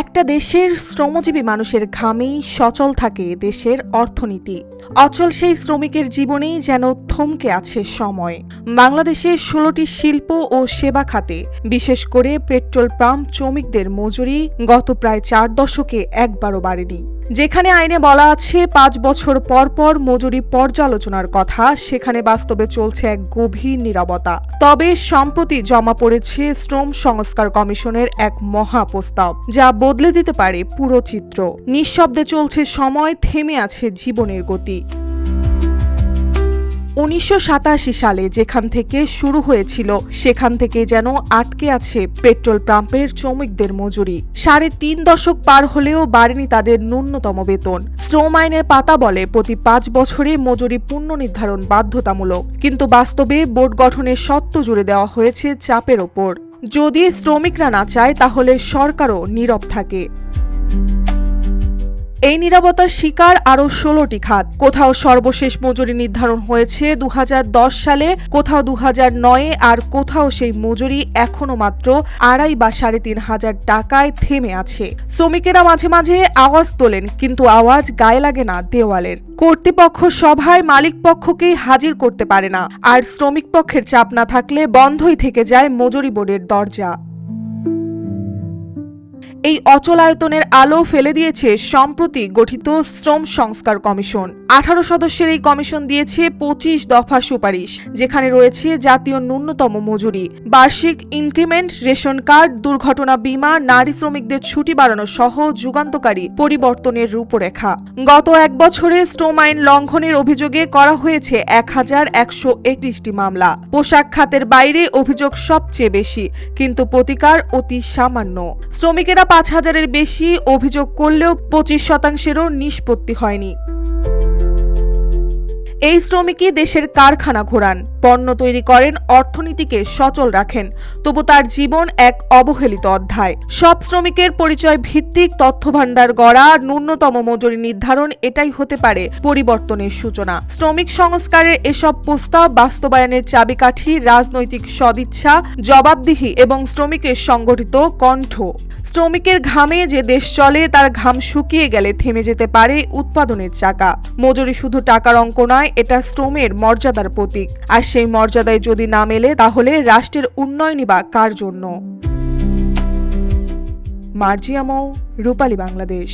একটা দেশের শ্রমজীবী মানুষের ঘামেই সচল থাকে দেশের অর্থনীতি। অচল সেই শ্রমিকের জীবনেই যেন থমকে আছে সময়। বাংলাদেশের 16টি শিল্প ও সেবা খাতে বিশেষ করে পেট্রোল পাম্প শ্রমিকদের মজুরি গত প্রায় 4 দশকে একবারও বাড়েনি। যেখানে আইনে বলা আছে 5 বছর পর পর মজুরি পর্যালোচনার কথা, সেখানে বাস্তবে চলছে এক গভীর নীরবতা। তবে সম্প্রতি জমা পড়েছে শ্রম সংস্কার কমিশনের এক মহা প্রস্তাব, যা বদলে দিতে পারে পুরো চিত্র। নিঃশব্দে চলছে সময়, থেমে আছে জীবনের গতি। 1987 সালে যেখান থেকে শুরু হয়েছিল সেখান থেকে যেন আটকে আছে পেট্রোল পাম্পের শ্রমিকদের মজুরি। 3.5 দশক পার হলেও বাড়েনি তাদের ন্যূনতম বেতন। শ্রম আইনের পাতা বলে প্রতি 5 বছরে মজুরি পুনর্নির্ধারণ বাধ্যতামূলক, কিন্তু বাস্তবে বোর্ড গঠনের সত্ত্ব জুড়ে দেওয়া হয়েছে চাপের ওপর। যদি শ্রমিকরা না চায় তাহলে সরকারও নীরব থাকে। এই নীরবতার শিকার আরও 16টি খাত। কোথাও সর্বশেষ মজুরি নির্ধারণ হয়েছে 2010 সালে, কোথাও 2009-এ, আর কোথাও সেই মজুরি এখনো মাত্র 2.5 বা 3.5 হাজার টাকায় থেমে আছে। শ্রমিকেরা মাঝে মাঝে আওয়াজ তোলেন, কিন্তু আওয়াজ গায়ে লাগে না দেওয়ালের। কর্তৃপক্ষ সভায় মালিক পক্ষকেই হাজির করতে পারে না, আর শ্রমিক পক্ষের চাপ না থাকলে বন্ধই থেকে যায় মজুরি বোর্ডের দরজা। এই অচলায়তনের আলো ফেলে দিয়েছে সম্প্রতি গঠিত শ্রম সংস্কার কমিশন। 18 সদস্যের এই কমিশন দিয়েছে 25 দফা সুপারিশ, যেখানে রয়েছে জাতীয় ন্যূনতম মজুরি, বার্ষিক ইনক্রিমেন্ট, রেশন কার্ড, দুর্ঘটনা বীমা, নারী শ্রমিকদের ছুটি বাড়ানো সহ যুগান্তকারী পরিবর্তনের রূপরেখা। গত 1 বছরে শ্রম আইন লঙ্ঘনের অভিযোগে করা হয়েছে 1131টি মামলা। পোশাক খাতের বাইরে অভিযোগ সবচেয়ে বেশি, কিন্তু প্রতিকার অতি সামান্য। শ্রমিকেরা 5,000-এর বেশি অভিযোগ করলেও 25%-এরও নিষ্পত্তি হয়নি। এই শ্রমিকই দেশের কারখানা ঘোরান, পণ্য তৈরি করেন, অর্থনীতিকে সচল রাখেন, তবু তার জীবন এক অবহেলিত অধ্যায়। সব শ্রমিকের পরিচয় ভিত্তিক তথ্যভাণ্ডার গড়া, ন্যূনতম মজুরি নির্ধারণ, এটাই হতে পারে পরিবর্তনের সূচনা। শ্রমিক সংস্কারের এসব প্রস্তাব বাস্তবায়নের চাবিকাঠি রাজনৈতিক সদিচ্ছা, জবাবদিহি এবং শ্রমিকের সংগঠিত কণ্ঠ। শ্রমিকের ঘামে যে দেশ চলে, তার ঘাম শুকিয়ে গেলে থেমে যেতে পারে উৎপাদনের চাকা। মজুরি শুধু টাকার অঙ্ক নয়, এটা শ্রমের মর্যাদার প্রতীক, আর সেই মর্যাদায় যদি না মেলে তাহলে রাষ্ট্রের উন্নয়নই বা কার জন্য? মার্জিয়া মৌ, রূপালী বাংলাদেশ।